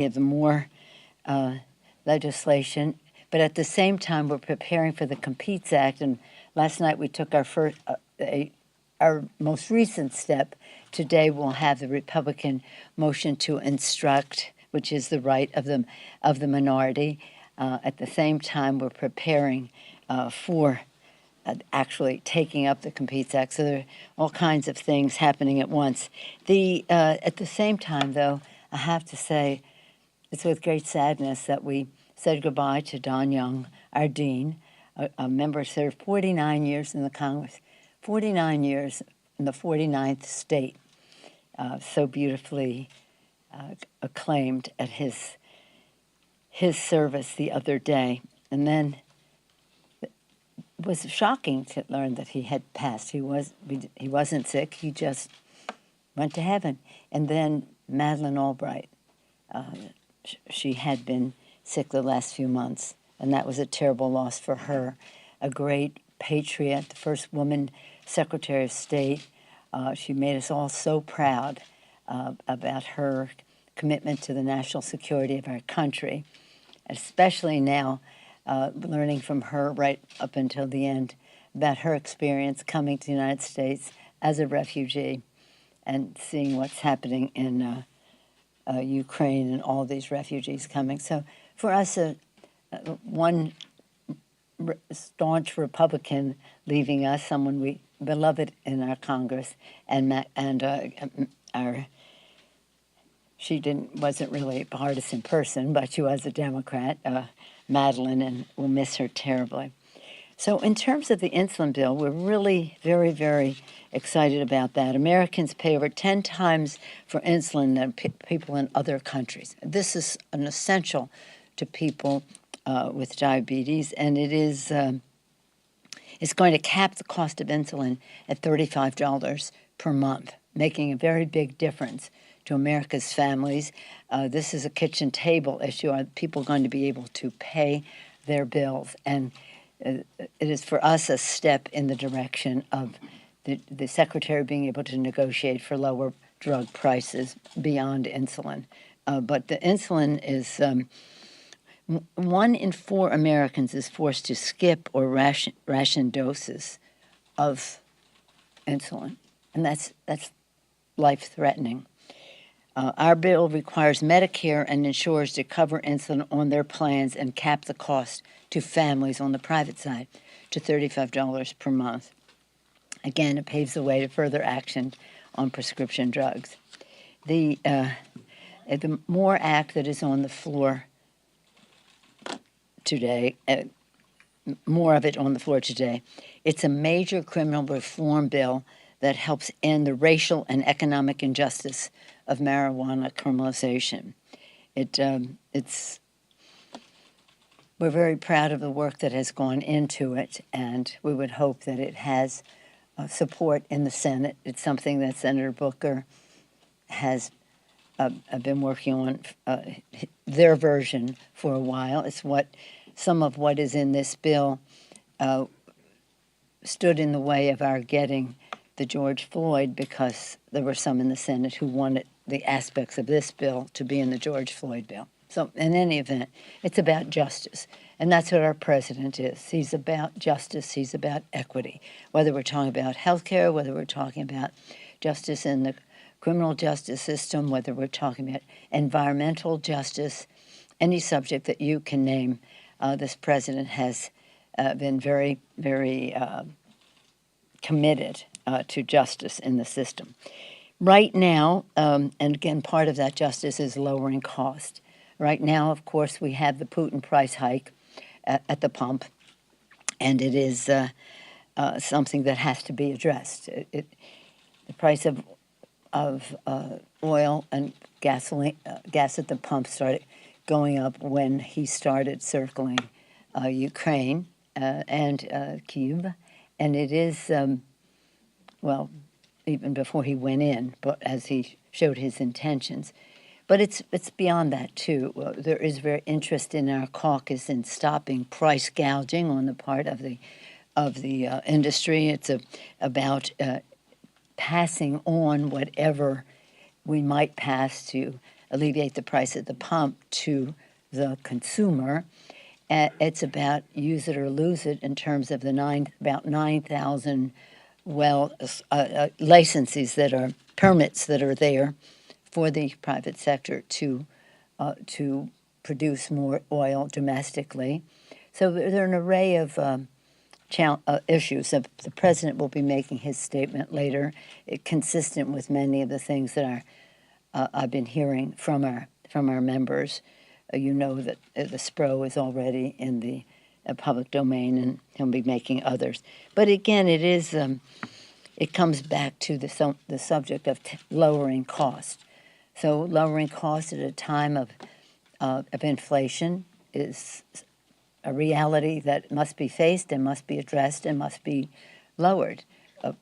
have more legislation, but at the same time, we're preparing for the Competes Act. And last night we took our most recent step. Today we'll have the Republican motion to instruct, which is the right of the minority. At the same time, we're preparing for actually taking up the Competes Act. So there are all kinds of things happening at once. At the same time, though, I have to say it's with great sadness that we said goodbye to Don Young, our dean, a member served 49 years in the Congress, 49 years in the 49th state, so beautifully acclaimed at his service the other day. And then it was shocking to learn that he had passed. He wasn't sick. He just went to heaven. And then Madeleine Albright, she had been sick the last few months, and that was a terrible loss for her. A great patriot, the first woman Secretary of State. She made us all so proud about her commitment to the national security of our country, especially now learning from her right up until the end about her experience coming to the United States as a refugee and seeing what's happening in Ukraine and all these refugees coming. So for us, one staunch Republican leaving us, someone we beloved in our Congress, wasn't really a partisan person, but she was a Democrat, Madeleine, and we'll miss her terribly. So in terms of the insulin bill, we're really very, very excited about that. Americans pay over 10 times for insulin than people in other countries. This is an essential to people with diabetes, and it's going to cap the cost of insulin at $35 per month, making a very big difference to America's families. This is a kitchen table issue. Are people going to be able to pay their bills? And it is for us a step in the direction of the Secretary being able to negotiate for lower drug prices beyond insulin. But the insulin is 1 in 4 Americans is forced to skip or ration doses of insulin, and that's life-threatening. Our bill requires Medicare and insurers to cover insulin on their plans and cap the cost to families on the private side to $35 per month. Again, it paves the way to further action on prescription drugs. The MORE Act that is on the floor today, more of it on the floor today, it's a major criminal reform bill that helps end the racial and economic injustice of marijuana criminalization. We're very proud of the work that has gone into it, and we would hope that it has support in the Senate. It's something that Senator Booker has been working on their version for a while. It's some of what is in this bill stood in the way of our getting the George Floyd, because there were some in the Senate who wanted the aspects of this bill to be in the George Floyd bill. So in any event, it's about justice, and that's what our president is. He's about justice. He's about equity, whether we're talking about health care, whether we're talking about justice in the criminal justice system, whether we're talking about environmental justice, any subject that you can name. This president has been very, very committed to justice in the system. Right now, and again, part of that justice is lowering cost. Right now, of course, we have the Putin price hike at the pump, and it is something that has to be addressed. The price of oil and gasoline, gas at the pump started going up when he started circling Ukraine and Kyiv, and it is even before he went in, but as he showed his intentions. But it's beyond that, too. There is very interest in our caucus in stopping price gouging on the part of the industry. It's about passing on whatever we might pass to alleviate the price at the pump to the consumer. It's about use it or lose it in terms of the about 9,000 licenses that are permits that are there for the private sector to produce more oil domestically. So there are an array of issues. The president will be making his statement later, consistent with many of the things that I've been hearing from our members. You know that the SPRO is already in the public domain, and he'll be making others. But again, it comes back to the subject of lowering cost. So lowering cost at a time of inflation is a reality that must be faced and must be addressed and must be lowered.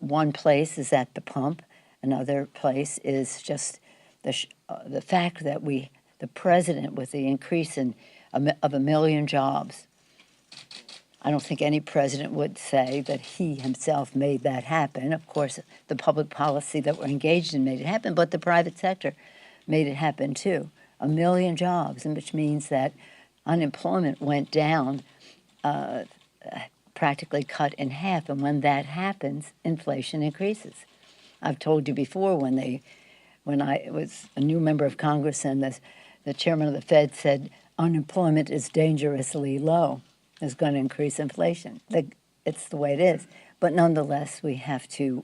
One place is at the pump. Another place is just the fact that the president, with the increase of 1 million jobs, I don't think any president would say that he himself made that happen. Of course, the public policy that we're engaged in made it happen, but the private sector made it happen too. 1 million jobs, which means that unemployment went down, practically cut in half. And when that happens, inflation increases. I've told you before when I was a new member of Congress and the chairman of the Fed said unemployment is dangerously low, is going to increase inflation. It's the way it is. But nonetheless, we have to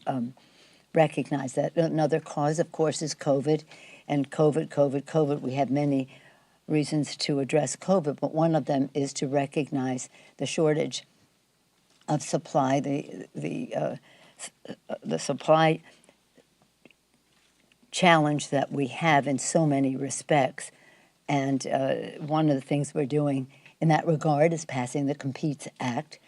recognize that. Another cause, of course, is COVID. And COVID. We have many reasons to address COVID, but one of them is to recognize the shortage of supply, the supply challenge that we have in so many respects. And one of the things we're doing in that regard is passing the Competes Act,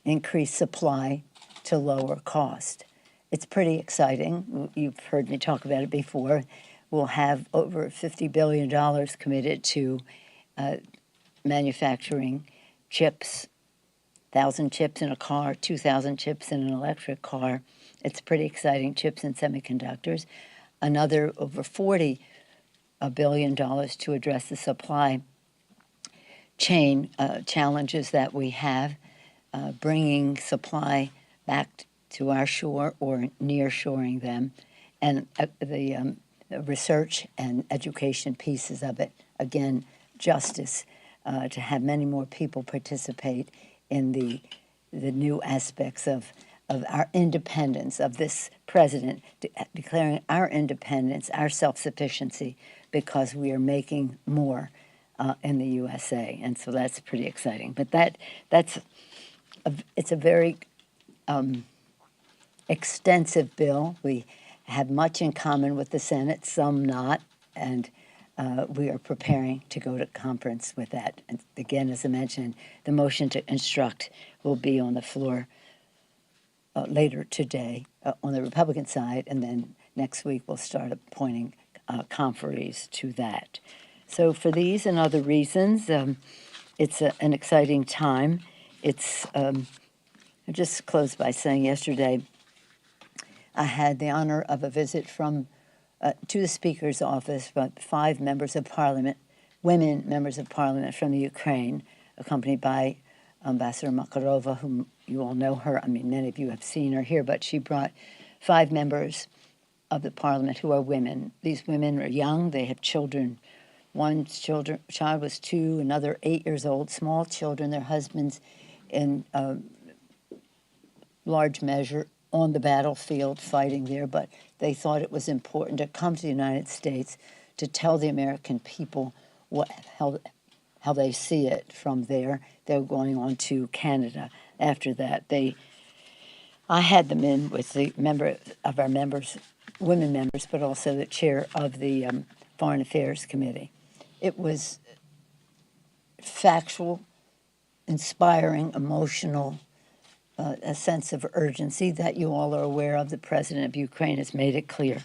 increase supply to lower cost. It's pretty exciting. You've heard me talk about it before. We'll have over $50 billion committed to manufacturing chips, 1,000 chips in a car, 2,000 chips in an electric car. It's pretty exciting, chips and semiconductors. Another over $40 billion to address the supply chain challenges that we have, bringing supply back to our shore or near-shoring them, and the research and education pieces of it. Again, justice, to have many more people participate in the new aspects of our independence, of this president declaring our independence, our self-sufficiency, because we are making more in the USA. And so that's pretty exciting. But it's a very extensive bill. We have much in common with the Senate, some not, and we are preparing to go to conference with that. And again, as I mentioned, the motion to instruct will be on the floor later today on the Republican side, and then next week we'll start appointing conferees to that. So for these and other reasons, it's an exciting time. I just closed by saying yesterday I had the honor of a visit to the Speaker's office from 5 members of Parliament, women members of Parliament from the Ukraine, accompanied by Ambassador Makarova, whom you all know her. I mean, many of you have seen her here, but she brought 5 members of the Parliament who are women. These women are young. They have children. One child was 2, another 8 years old, small children, their husbands in large measure on the battlefield fighting there, but they thought it was important to come to the United States to tell the American people how they see it from there. They're going on to Canada after that. I had them in with the women members, but also the chair of the Foreign Affairs Committee. It was factual, inspiring, emotional, a sense of urgency that you all are aware of. The president of Ukraine has made it clear.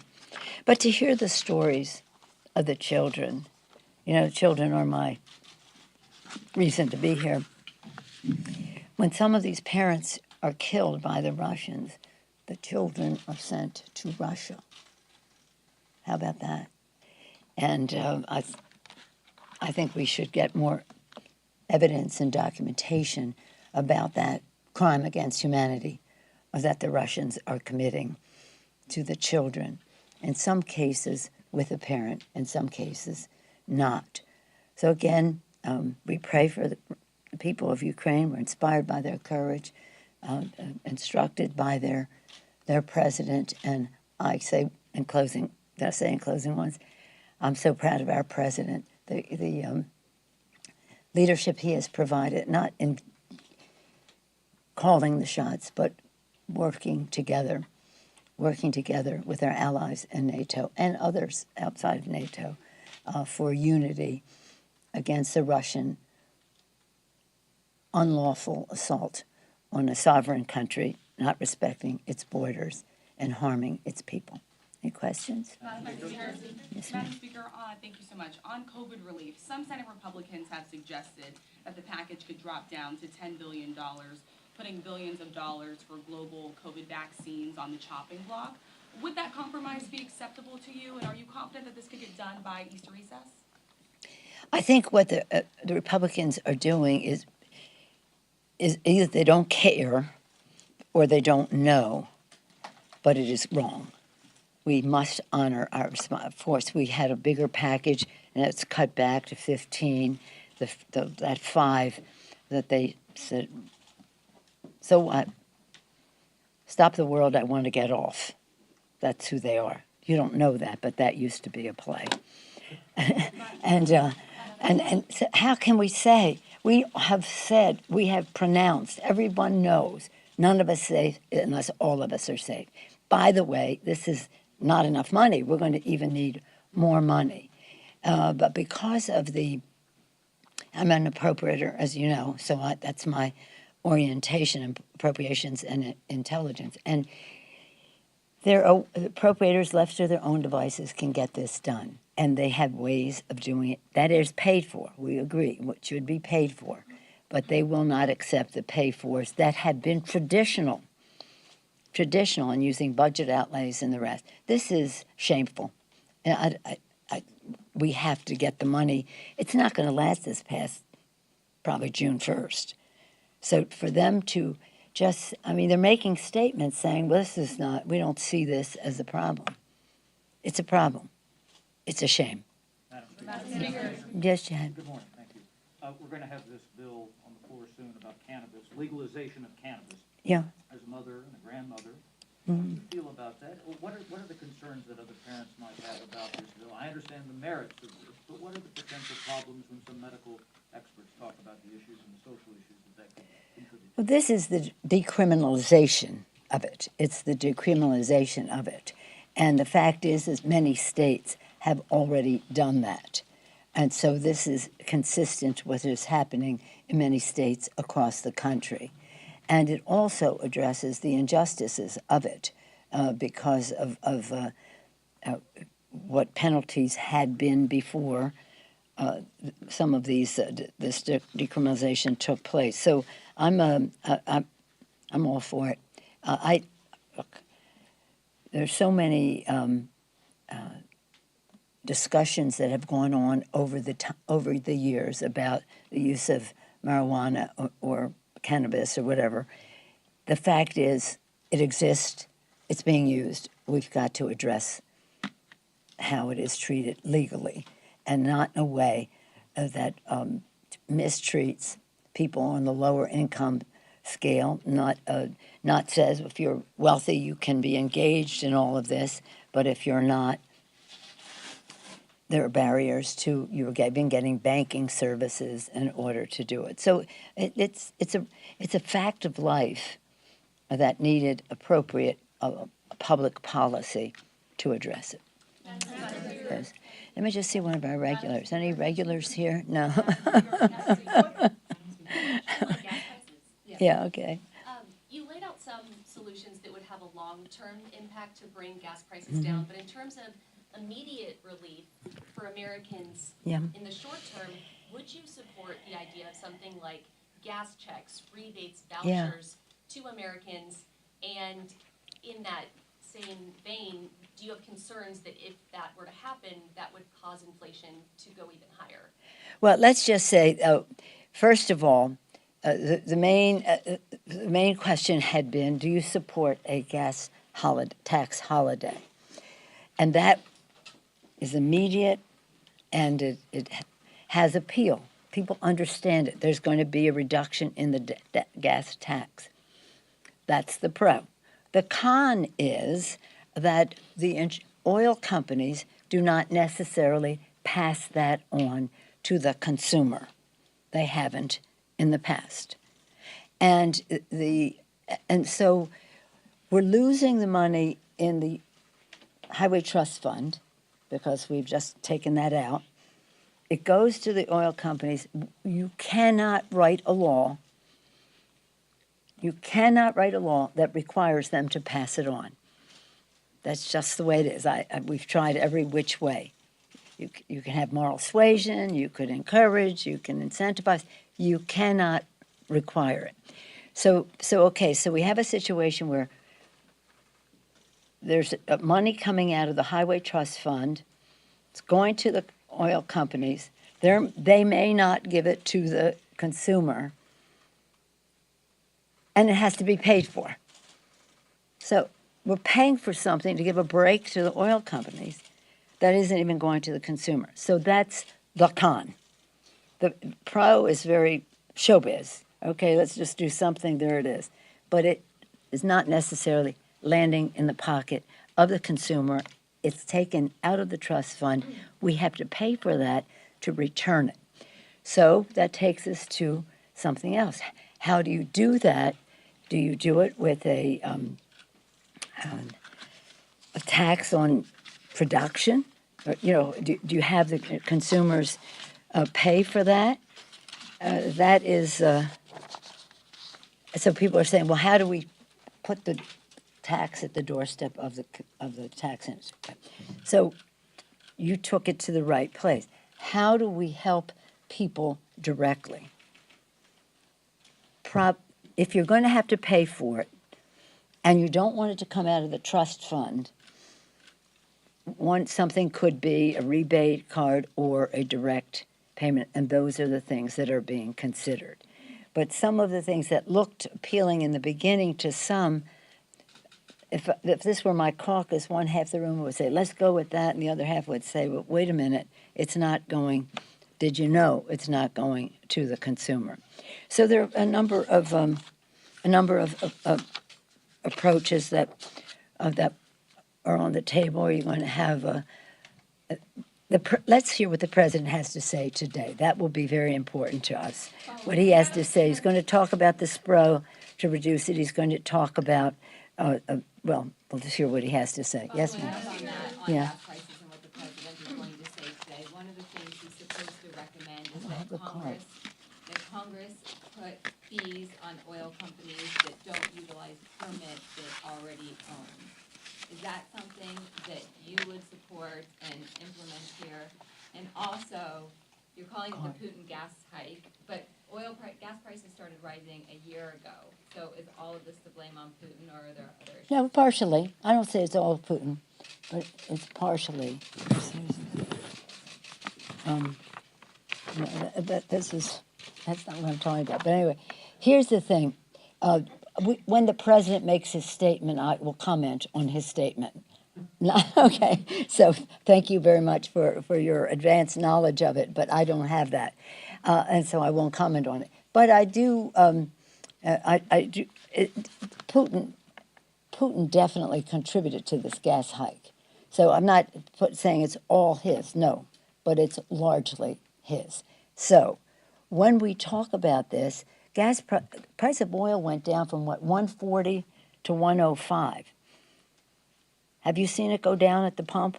But to hear the stories of the children, children are my reason to be here. When some of these parents are killed by the Russians, the children are sent to Russia. How about that? And I think we should get more evidence and documentation about that crime against humanity that the Russians are committing to the children. In some cases with a parent, in some cases not. So again, we pray for the people of Ukraine. We're inspired by their courage, instructed by their president. And I say in closing, did I say in closing once? I'm so proud of our president, the leadership he has provided, not in calling the shots, but working together with our allies in NATO and others outside of NATO for unity against the Russian unlawful assault on a sovereign country, not respecting its borders and harming its people. Any questions? Yes, Madam Speaker, thank you so much. On COVID relief, some Senate Republicans have suggested that the package could drop down to $10 billion, putting billions of dollars for global COVID vaccines on the chopping block. Would that compromise be acceptable to you, and are you confident that this could get done by Easter recess? I think what the Republicans are doing is either they don't care or they don't know, but it is wrong. We must honor our response. Of course, we had a bigger package, and it's cut back to 15. That 5 that they said, so what? Stop the world, I want to get off. That's who they are. You don't know that, but that used to be a play. And so how can we say? We have pronounced, everyone knows, none of us safe unless all of us are safe. By the way, this is not enough money. We're going to even need more money. But because of I'm an appropriator, as you know, so that's my orientation in appropriations and intelligence. And appropriators left to their own devices can get this done. And they have ways of doing it. That is paid for. We agree. What should be paid for. But they will not accept the pay-fors that have been traditional in using budget outlays and the rest. This is shameful. And we have to get the money. It's not going to last this past probably June 1st. So for them to they're making statements saying, well, we don't see this as a problem. It's a problem. It's a shame. Madam Speaker. Yes, Jan. Good morning. Thank you. We're going to have this bill on the floor soon about cannabis, legalization of cannabis. Yeah. As a mother and a grandmother, how do you feel about that? What are the concerns that other parents might have about this bill? I understand the merits of this, but what are the potential problems when some medical experts talk about the issues and the social issues that could contribute? Well, this is the decriminalization of it. It's the decriminalization of it. And the fact is many states have already done that. And so this is consistent with what is happening in many states across the country. And it also addresses the injustices of it because of what penalties had been before some of this decriminalization took place. So I'm all for it. Look, there's so many discussions that have gone on over the years about the use of marijuana or cannabis or whatever. The fact is, it exists. It's being used. We've got to address how it is treated legally, and not in a way that mistreats people on the lower income scale. Not says if you're wealthy you can be engaged in all of this, but if you're not, there are barriers to you've been getting banking services in order to do it. So it's a fact of life that needed appropriate public policy to address it. Yes. Let me just see one of our regulars. Any regulars here? No. Yeah. Okay. You laid out some solutions that would have a long-term impact to bring gas prices down, but in terms of immediate relief for Americans in the short term, would you support the idea of something like gas checks, rebates, vouchers to Americans, and in that same vein, do you have concerns that if that were to happen, that would cause inflation to go even higher? Well, let's just say, first of all, the main question had been, do you support a gas tax holiday? And that is immediate, and it has appeal. People understand it. There's going to be a reduction in the gas tax. That's the pro. The con is that the oil companies do not necessarily pass that on to the consumer. They haven't in the past. And so we're losing the money in the Highway Trust Fund because we've just taken that out. It goes to the oil companies. You cannot write a law. You cannot write a law that requires them to pass it on. That's just the way it is. We've tried every which way. You can have moral suasion, you could encourage, you can incentivize. You cannot require it. So we have a situation where there's money coming out of the Highway Trust Fund. It's going to the oil companies. They may not give it to the consumer, and it has to be paid for. So we're paying for something to give a break to the oil companies that isn't even going to the consumer. So that's the con. The pro is very showbiz. Okay, let's just do something, there it is. But it is not necessarily landing in the pocket of the consumer. It's taken out of the trust fund. We have to pay for that to return it. So that takes us to something else. How do you do that? Do you do it with a tax on production? Or, do you have the consumers pay for that? That is, so people are saying, well, how do we put the tax at the doorstep of the tax industry? So you took it to the right place. How do we help people directly? If you're going to have to pay for it, and you don't want it to come out of the trust fund, something could be a rebate card or a direct payment, and those are the things that are being considered. But some of the things that looked appealing in the beginning to some, if this were my caucus, one half the room would say, let's go with that, and the other half would say, well, wait a minute, it's not going, did you know it's not going to the consumer? So there are a number of approaches that are on the table. Are you going to have let's hear what the president has to say today. That will be very important to us. What he has to say. He's going to talk about the SPRO to reduce it. He's going to talk about, we'll just hear what he has to say. Yes, ma'am. On gas prices and what the president is going to say today. One of the things he's supposed to recommend is that Congress put fees on oil companies that don't utilize permits that already own. Is that something that you would support and implement here? And also, you're calling it the Putin gas hike, but gas prices started rising a year ago. So is all of this to blame on Putin, or are there other issues? No, partially. I don't say it's all Putin, but it's partially. That's not what I'm talking about. But anyway, here's the thing. When the president makes his statement, I will comment on his statement. Okay, so thank you very much for your advanced knowledge of it, but I don't have that, and so I won't comment on it. But I do. Putin definitely contributed to this gas hike. So I'm not saying it's all his, no, but it's largely his. So when we talk about this, price of oil went down from what, 140 to 105. Have you seen it go down at the pump?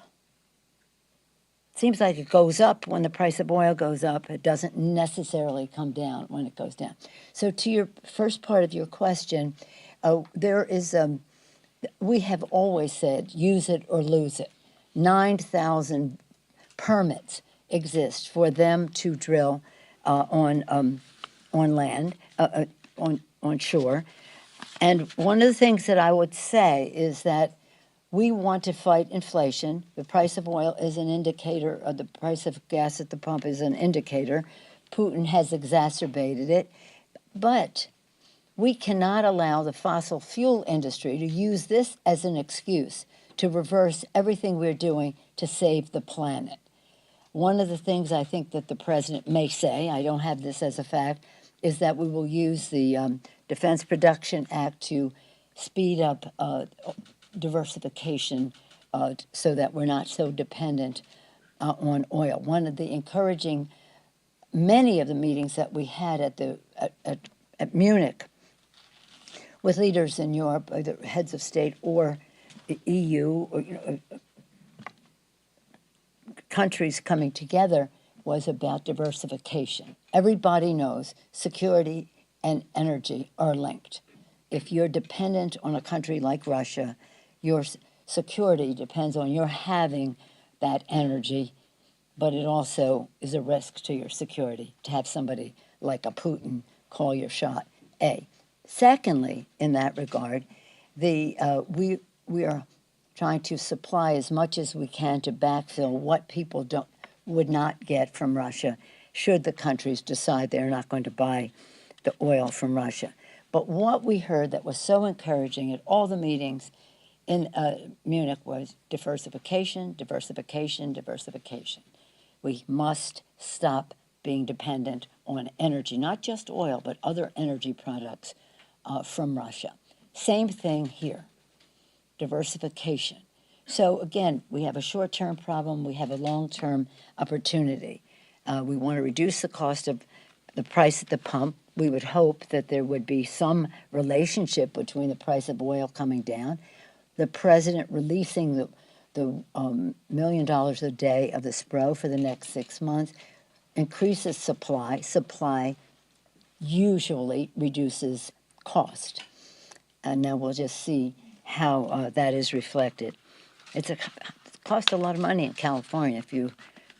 Seems like it goes up when the price of oil goes up. It doesn't necessarily come down when it goes down. So to your first part of your question, there is, we have always said, use it or lose it. 9,000 permits exist for them to drill on land, on shore. And one of the things that I would say is that We want to fight inflation. The price of oil is an indicator, or the price of gas at the pump is an indicator. Putin has exacerbated it. But we cannot allow the fossil fuel industry to use this as an excuse to reverse everything we're doing to save the planet. One of the things I think that the president may say, I don't have this as a fact, is that we will use the Defense Production Act to speed up diversification so that we're not so dependent on oil. One of the encouraging, many of the meetings that we had at Munich with leaders in Europe, either heads of state or the EU, or countries coming together, was about diversification. Everybody knows security and energy are linked. If you're dependent on a country like Russia, your security depends on your having that energy, but it also is a risk to your security to have somebody like a Putin call your shot, A. Secondly, in that regard, we are trying to supply as much as we can to backfill what people would not get from Russia should the countries decide they're not going to buy the oil from Russia. But what we heard that was so encouraging at all the meetings in Munich was diversification, diversification, diversification. We must stop being dependent on energy, not just oil, but other energy products from Russia. Same thing here, diversification. So again, we have a short-term problem, we have a long-term opportunity. We want to reduce the cost of the price at the pump. We would hope that there would be some relationship between the price of oil coming down, the president releasing the $1 million a day of the SPRO for the next 6 months, increases supply. Supply usually reduces cost. And now we'll just see how that is reflected. It costs a lot of money in California. If you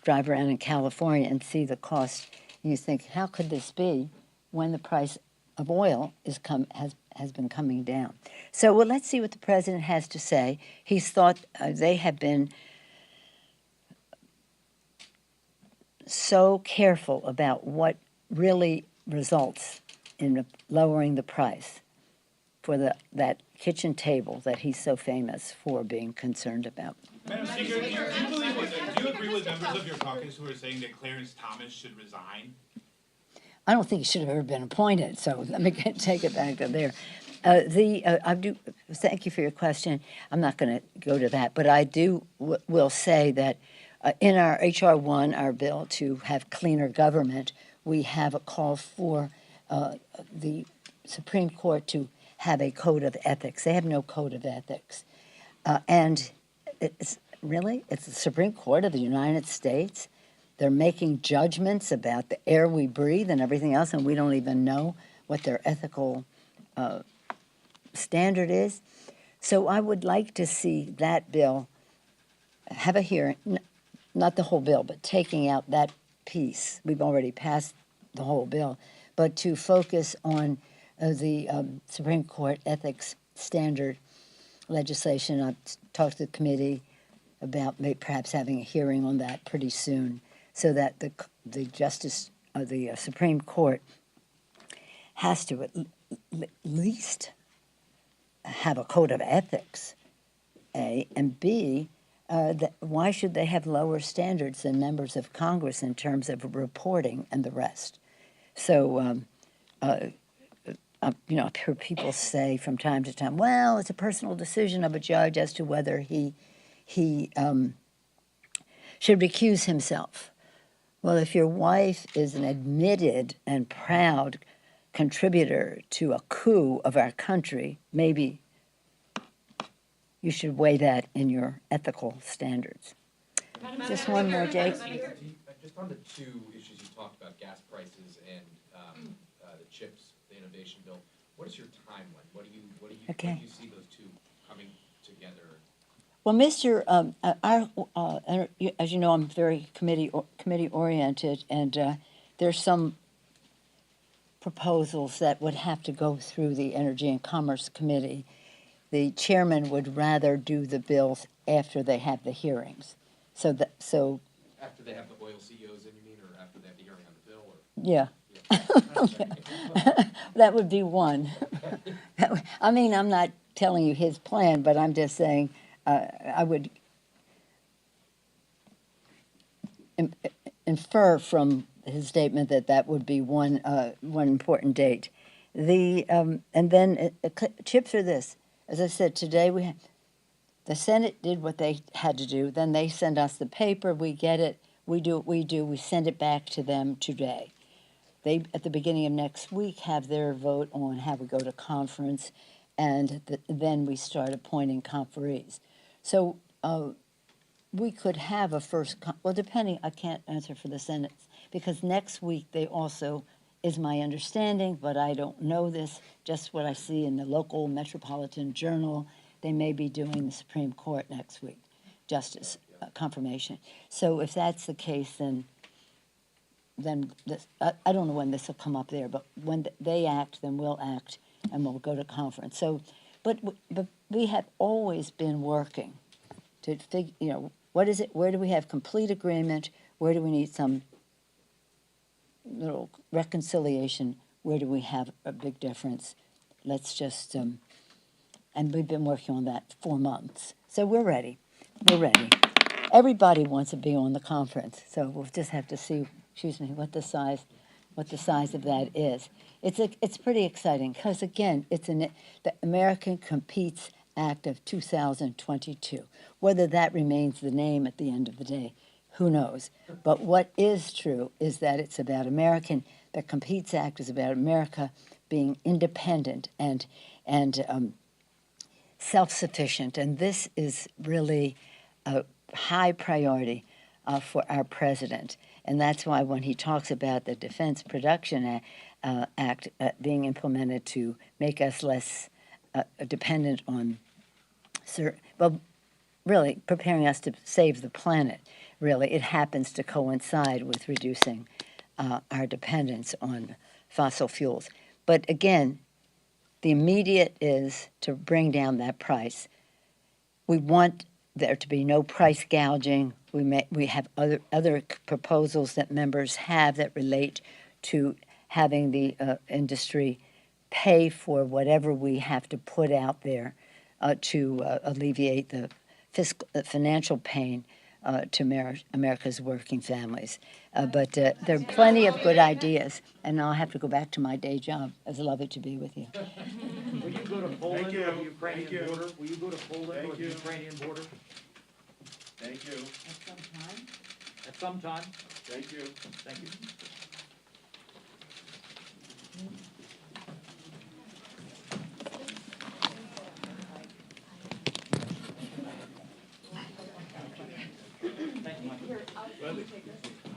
drive around in California and see the cost, you think, how could this be when the price of oil has been coming down? So well, let's see what the president has to say. He's thought they have been so careful about what really results in lowering the price for that kitchen table that he's so famous for being concerned about. Madam Speaker, do you agree with members of your caucus who are saying that Clarence Thomas should resign? I don't think he should have ever been appointed, so let me take it back to there. I do thank you for your question. I'm not going to go to that, but I will say that in our H.R. 1, our bill to have cleaner government, we have a call for the Supreme Court to have a code of ethics. They have no code of ethics. And it's the Supreme Court of the United States. They're making judgments about the air we breathe and everything else, and we don't even know what their ethical standard is. So I would like to see that bill have a hearing, not the whole bill, but taking out that piece. We've already passed the whole bill, but to focus on the Supreme Court ethics standard legislation. I've talked to the committee about perhaps having a hearing on that pretty soon, so that the justice of the Supreme Court has to at least have a code of ethics, A, and B, why should they have lower standards than members of Congress in terms of reporting and the rest? So, I've heard people say from time to time, well, it's a personal decision of a judge as to whether he should recuse himself. Well, if your wife is an admitted and proud contributor to a coup of our country, maybe you should weigh that in your ethical standards. Just one more, Jake. Just on the two issues you talked about, gas prices and the chips, the innovation bill, what is your timeline? What do you see those two coming together? Well, Mr. As you know, I'm very committee oriented, and there's some proposals that would have to go through the Energy and Commerce Committee. the chairman would rather do the bills after they have the hearings. So After they have the oil CEOs in, you mean, or after they have the hearing on the bill, or? yeah. That would be one. I mean, I'm not telling you his plan, but I'm just saying I would infer from his statement that that would be one important date. And then chips are this. As I said, today the Senate did what they had to do. Then they send us the paper. We get it. We do what we do. We send it back to them today. They, at the beginning of next week, have their vote on how we go to conference, and then we start appointing conferees. So we could have a first, well, depending, I can't answer for the Senate, because next week they also, is my understanding, but I don't know this, just what I see in the local Metropolitan Journal, they may be doing the Supreme Court next week, justice confirmation. So if that's the case, then this, I don't know when this will come up there, but when they act, then we'll act, and we'll go to conference. So, but we have always been working to figure, you know, what is it, where do we have complete agreement, where do we need some little reconciliation, where do we have a big difference? Let's just, and we've been working on that for months. So we're ready. We're ready. Everybody wants to be on the conference, so we'll just have to see, what the size of that is. It's pretty exciting because again, it's the American Competes Act of 2022. Whether that remains the name at the end of the day, who knows? But what is true is that it's about the Competes Act is about America being independent and self-sufficient, and this is really a high priority for our president. And that's why when he talks about the Defense Production Act being implemented to make us less dependent on, well, really preparing us to save the planet, really, it happens to coincide with reducing our dependence on fossil fuels. But again, the immediate is to bring down that price. We want there to be no price gouging. We have other proposals that members have that relate to having the industry pay for whatever we have to put out there to alleviate the financial pain to America's working families. But there are plenty of good ideas, and I'll have to go back to my day job. It's lovely to be with you. Will you go to Poland or the Ukrainian border? Will you go to Poland or the Ukrainian border? Thank you. At some time. At some time? Thank you. Thank you. Thank you, Michael.